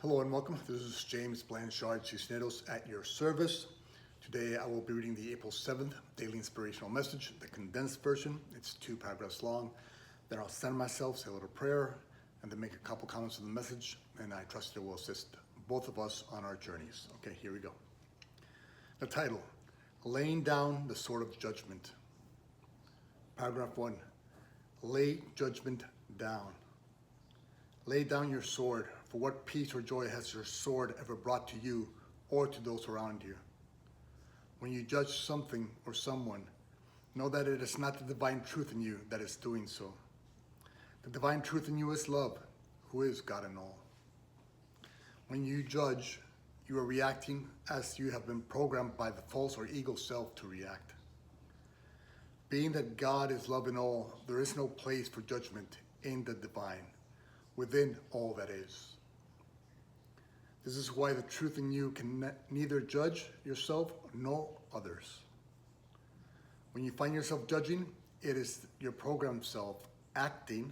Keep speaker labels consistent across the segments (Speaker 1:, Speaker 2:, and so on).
Speaker 1: Hello and welcome. This is James Blanchard Cisneros at your service. Today I will be reading the April 7th Daily Inspirational Message, the condensed version. It's 2 paragraphs long. Then I'll center myself, say a little prayer, and then make a couple comments on the message, and I trust it will assist both of us on our journeys. Okay, here we go. The title, Laying Down the Sword of Judgment. Paragraph 1, lay judgment down. Lay down your sword, for what peace or joy has your sword ever brought to you or to those around you? When you judge something or someone, know that it is not the divine truth in you that is doing so. The divine truth in you is love, who is God in all. When you judge, you are reacting as you have been programmed by the false or ego self to react. Being that God is love in all, there is no place for judgment in the divine, within all that is. This is why the truth in you can neither judge yourself nor others. When you find yourself judging, it is your programmed self acting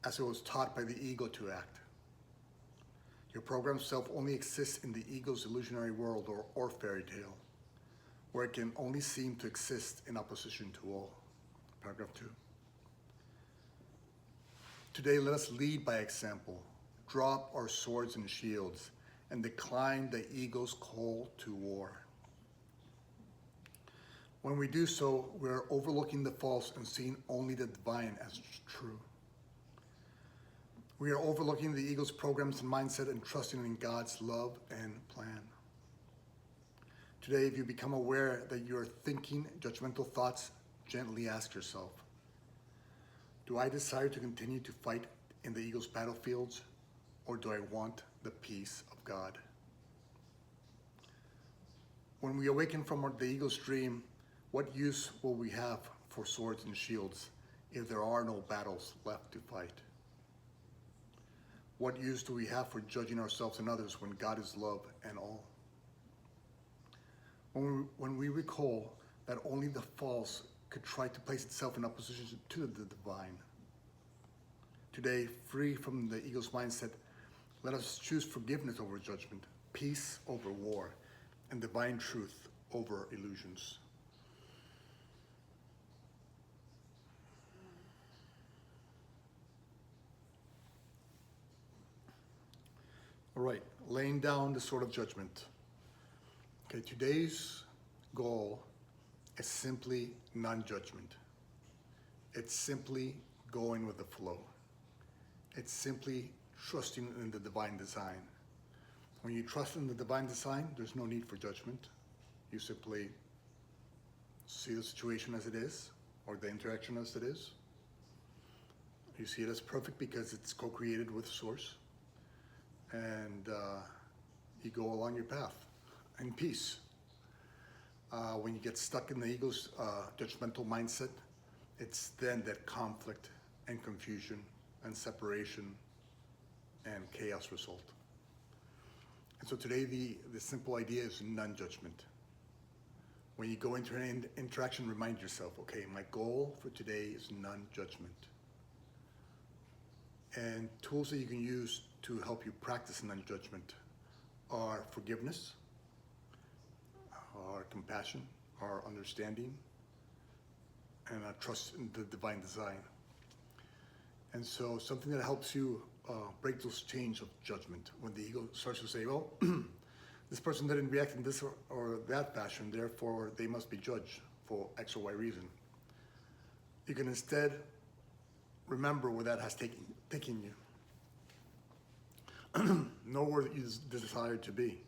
Speaker 1: as it was taught by the ego to act. Your programmed self only exists in the ego's illusionary world or fairy tale, where it can only seem to exist in opposition to all. Paragraph 2. Today, let us lead by example, drop our swords and shields, and decline the ego's call to war. When we do so, we are overlooking the false and seeing only the divine as true. We are overlooking the ego's programs and mindset and trusting in God's love and plan. Today, if you become aware that you are thinking judgmental thoughts, gently ask yourself, do I desire to continue to fight in the ego's battlefields, or do I want the peace of God? When we awaken from the ego's dream, what use will we have for swords and shields if there are no battles left to fight? What use do we have for judging ourselves and others when God is love and all? When we recall that only the false could try to place itself in opposition to the divine. Today, free from the ego's mindset, let us choose forgiveness over judgment, peace over war, and divine truth over illusions. All right, laying down the sword of judgment. Okay, today's goal is simply non-judgment. It's simply going with the flow. It's simply trusting in the divine design. When you trust in the divine design, there's no need for judgment. You simply see the situation as it is, or the interaction as it is. You see it as perfect because it's co-created with Source. And you go along your path in peace. When you get stuck in the ego's judgmental mindset, it's then that conflict and confusion and separation and chaos result. And so today the simple idea is non-judgment. When you go into an interaction, remind yourself, okay, my goal for today is non-judgment. And tools that you can use to help you practice non-judgment are forgiveness, our compassion, our understanding, and our trust in the divine design. And so something that helps you break those chains of judgment when the ego starts to say, well, this person didn't react in this or that fashion, therefore they must be judged for X or Y reason. You can instead remember where that has taken you. Nowhere that you desire to be.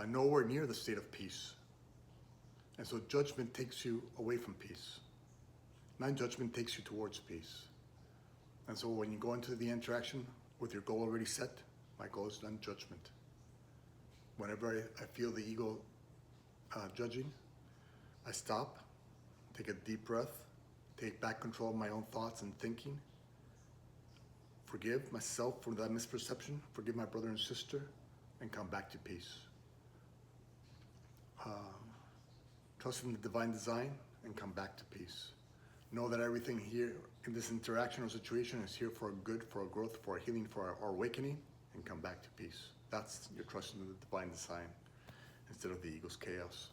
Speaker 1: Nowhere near the state of peace. And so judgment takes you away from peace. Non-judgment takes you towards peace. And so when you go into the interaction with your goal already set, my goal is non-judgment. Whenever I feel the ego judging, I stop, take a deep breath, take back control of my own thoughts and thinking, forgive myself for that misperception, forgive my brother and sister, and come back to peace. Trust in the divine design and come back to peace. Know that everything here in this interaction or situation is here for a good, for a growth, for a healing, for our awakening, and come back to peace. That's your trust in the divine design instead of the ego's chaos.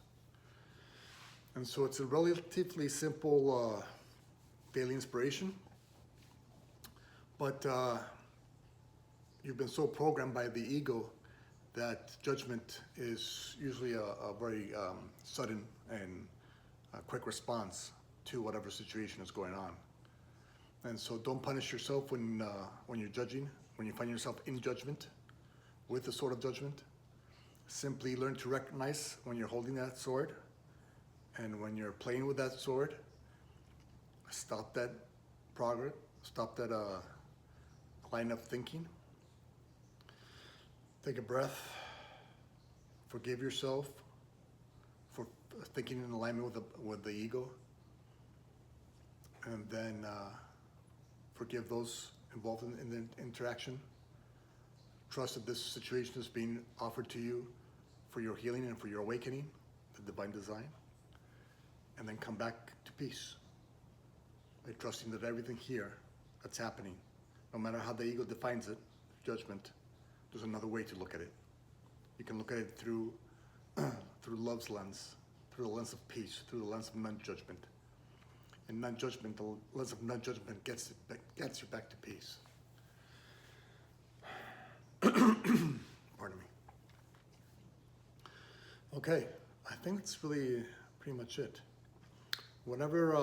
Speaker 1: And so it's a relatively simple daily inspiration, but you've been so programmed by the ego that judgment is usually a very sudden and quick response to whatever situation is going on. And so don't punish yourself when you're judging, when you find yourself in judgment, with the sword of judgment. Simply learn to recognize when you're holding that sword, and when you're playing with that sword, stop that progress, stop that line of thinking. Take a breath, forgive yourself for thinking in alignment with the ego, and then forgive those involved in the interaction. Trust that this situation is being offered to you for your healing and for your awakening, the divine design, and then come back to peace by trusting that everything here that's happening, no matter how the ego defines it, judgment, there's another way to look at it. You can look at it through love's lens, through the lens of peace, through the lens of non-judgment. And non-judgment, the lens of non-judgment gets you back to peace. Pardon me. Okay, I think that's really pretty much it. Whenever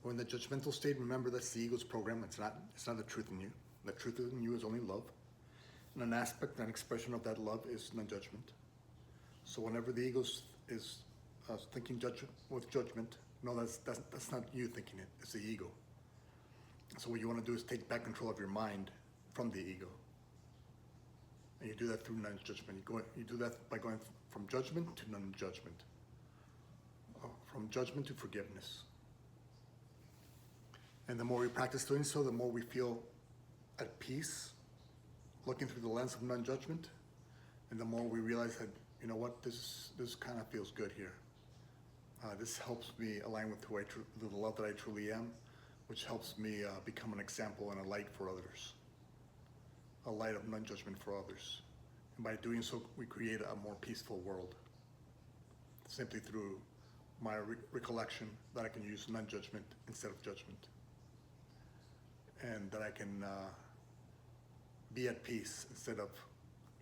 Speaker 1: we're in the judgmental state, remember that's the ego's program. It's not the truth in you. The truth in you is only love. And an aspect, an expression of that love is non-judgment. So whenever the ego is thinking with judgment, no, that's not you thinking it. It's the ego. So what you want to do is take back control of your mind from the ego. And you do that through non-judgment. You do that by going from judgment to non-judgment. From judgment to forgiveness. And the more we practice doing so, the more we feel at peace, looking through the lens of non-judgment, and the more we realize that, you know what, this kind of feels good here. This helps me align with the love that I truly am, which helps me become an example and a light for others. A light of non-judgment for others. And by doing so, we create a more peaceful world. Simply through my recollection that I can use non-judgment instead of judgment. And that I can be at peace instead of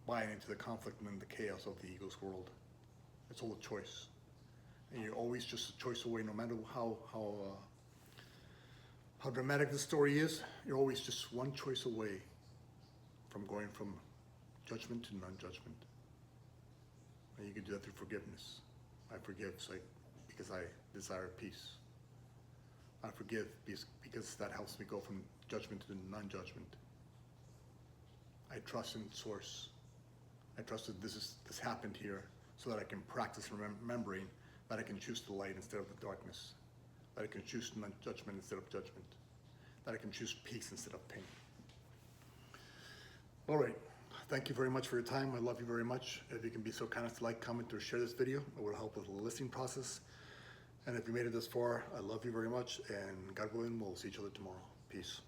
Speaker 1: buying into the conflict and the chaos of the ego's world. It's all a choice. And you're always just a choice away, no matter how dramatic the story is, you're always just one choice away from going from judgment to non-judgment. And you can do that through forgiveness. I forgive because I desire peace. I forgive because that helps me go from judgment to non-judgment. I trust in Source. I trust that this happened here so that I can practice remembering that I can choose the light instead of the darkness. That I can choose non-judgment instead of judgment. That I can choose peace instead of pain. All right. Thank you very much for your time. I love you very much. If you can be so kind as to like, comment, or share this video, it will help with the listening process. And if you made it this far, I love you very much. And God willing, we'll see each other tomorrow. Peace.